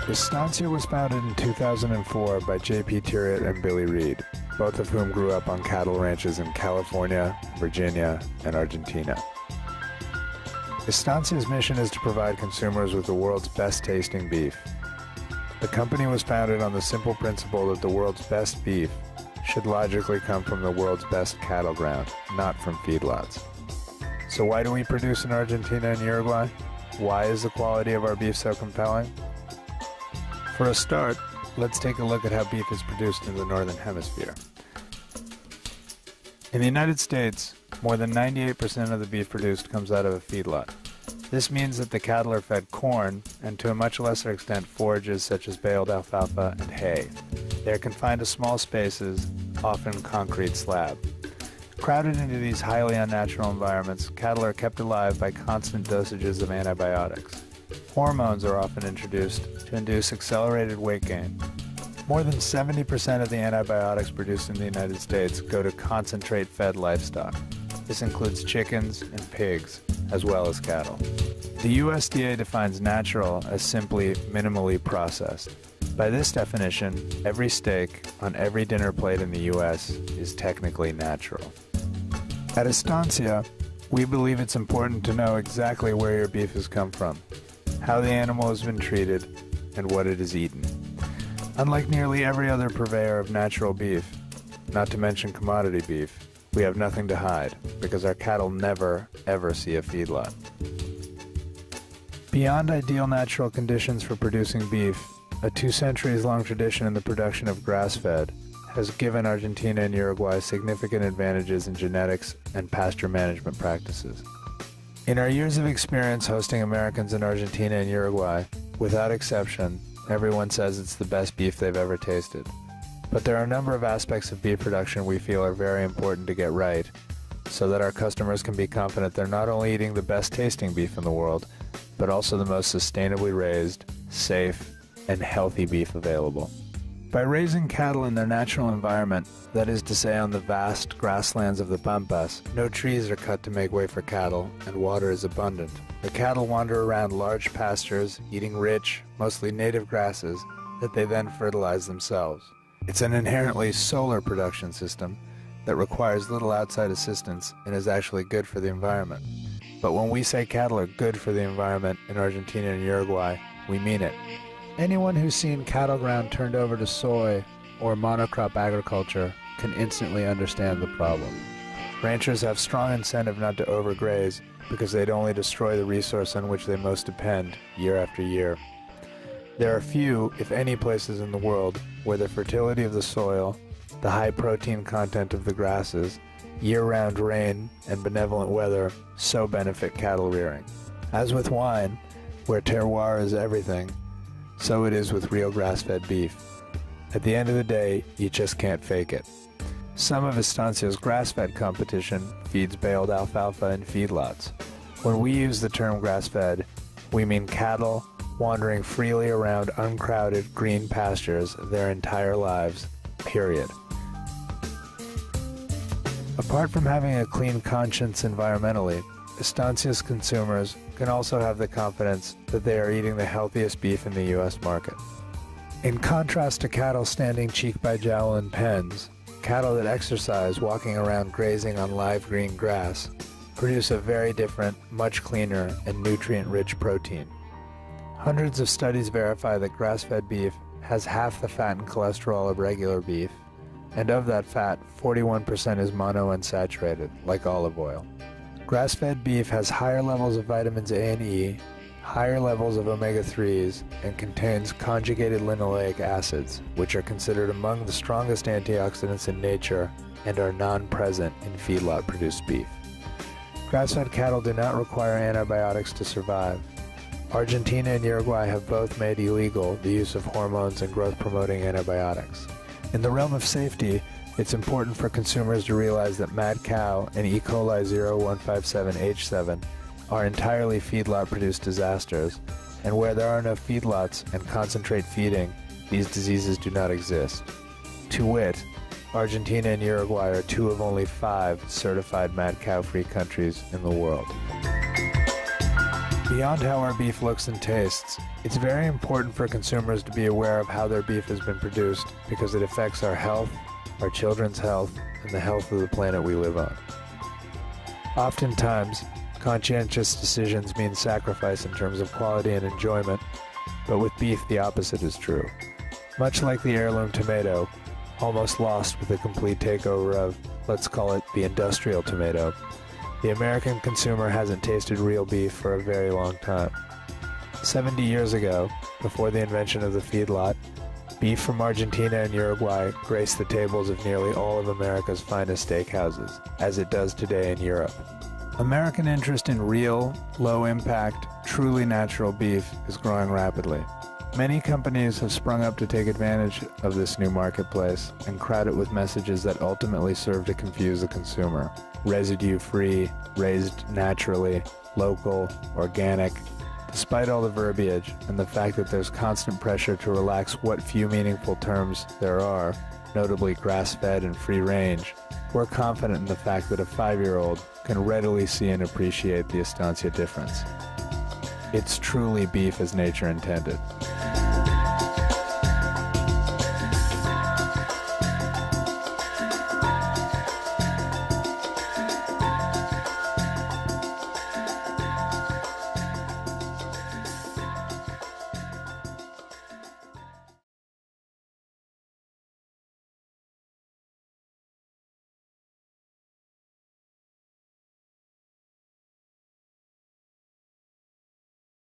Estancia was founded in 2004 by J.P. Tiriot and Billy Reed, both of whom grew up on cattle ranches in California, Virginia, and Argentina. Estancia's mission is to provide consumers with the world's best-tasting beef. The company was founded on the simple principle that the world's best beef should logically come from the world's best cattle ground, not from feedlots. So why do we produce in Argentina and Uruguay? Why is the quality of our beef so compelling? For a start, let's take a look at how beef is produced in the Northern Hemisphere. In the United States, more than 98% of the beef produced comes out of a feedlot. This means that the cattle are fed corn and, to a much lesser extent, forages such as baled alfalfa and hay. They are confined to small spaces, often concrete slab. Crowded into these highly unnatural environments, cattle are kept alive by constant dosages of antibiotics. Hormones are often introduced to induce accelerated weight gain. More than 70% of the antibiotics produced in the United States go to concentrate-fed livestock. This includes chickens and pigs, as well as cattle. The USDA defines natural as simply minimally processed. By this definition, every steak on every dinner plate in the U.S. is technically natural. At Estancia, we believe it's important to know exactly where your beef has come from, how the animal has been treated, and what it has eaten. Unlike nearly every other purveyor of natural beef, not to mention commodity beef, we have nothing to hide because our cattle never, ever see a feedlot. Beyond ideal natural conditions for producing beef, a 2-centuries-long tradition in the production of grass-fed has given Argentina and Uruguay significant advantages in genetics and pasture management practices. In our years of experience hosting Americans in Argentina and Uruguay, without exception, everyone says it's the best beef they've ever tasted. But there are a number of aspects of beef production we feel are very important to get right, so that our customers can be confident they're not only eating the best tasting beef in the world, but also the most sustainably raised, safe, and healthy beef available. By raising cattle in their natural environment, that is to say on the vast grasslands of the Pampas, no trees are cut to make way for cattle, and water is abundant. The cattle wander around large pastures, eating rich, mostly native grasses that they then fertilize themselves. It's an inherently solar production system that requires little outside assistance and is actually good for the environment. But when we say cattle are good for the environment in Argentina and Uruguay, we mean it. Anyone who's seen cattle ground turned over to soy or monocrop agriculture can instantly understand the problem. Ranchers have strong incentive not to overgraze because they'd only destroy the resource on which they most depend year after year. There are few, if any, places in the world where the fertility of the soil, the high protein content of the grasses, year-round rain, and benevolent weather so benefit cattle rearing. As with wine, where terroir is everything, so it is with real grass-fed beef. At the end of the day, you just can't fake it. Some of Estancia's grass-fed competition feeds baled alfalfa in feedlots. When we use the term grass-fed, we mean cattle wandering freely around uncrowded green pastures their entire lives, period. Apart from having a clean conscience environmentally, Estancia's consumers can also have the confidence that they are eating the healthiest beef in the U.S. market. In contrast to cattle standing cheek by jowl in pens, cattle that exercise walking around grazing on live green grass produce a very different, much cleaner, and nutrient-rich protein. Hundreds of studies verify that grass-fed beef has half the fat and cholesterol of regular beef, and of that fat, 41% is monounsaturated, like olive oil. Grass-fed beef has higher levels of vitamins A and E, higher levels of omega-3s, and contains conjugated linoleic acids, which are considered among the strongest antioxidants in nature and are non-present in feedlot-produced beef. Grass-fed cattle do not require antibiotics to survive. Argentina and Uruguay have both made illegal the use of hormones and growth-promoting antibiotics. In the realm of safety, it's important for consumers to realize that mad cow and E. coli 0157H7 are entirely feedlot-produced disasters, and where there are no feedlots and concentrate feeding, these diseases do not exist. To wit, Argentina and Uruguay are 2 of only 5 certified mad cow-free countries in the world. Beyond how our beef looks and tastes, it's very important for consumers to be aware of how their beef has been produced because it affects our health, our children's health, and the health of the planet we live on. Oftentimes, conscientious decisions mean sacrifice in terms of quality and enjoyment, but with beef the opposite is true. Much like the heirloom tomato, almost lost with the complete takeover of, let's call it, the industrial tomato, the American consumer hasn't tasted real beef for a very long time. 70 years ago, before the invention of the feedlot, beef from Argentina and Uruguay graced the tables of nearly all of America's finest steakhouses, as it does today in Europe. American interest in real, low-impact, truly natural beef is growing rapidly. Many companies have sprung up to take advantage of this new marketplace and crowd it with messages that ultimately serve to confuse the consumer. Residue-free, raised naturally, local, organic. Despite all the verbiage and the fact that there's constant pressure to relax what few meaningful terms there are, notably grass-fed and free-range, we're confident in the fact that a 5-year-old can readily see and appreciate the Estancia difference. It's truly beef as nature intended.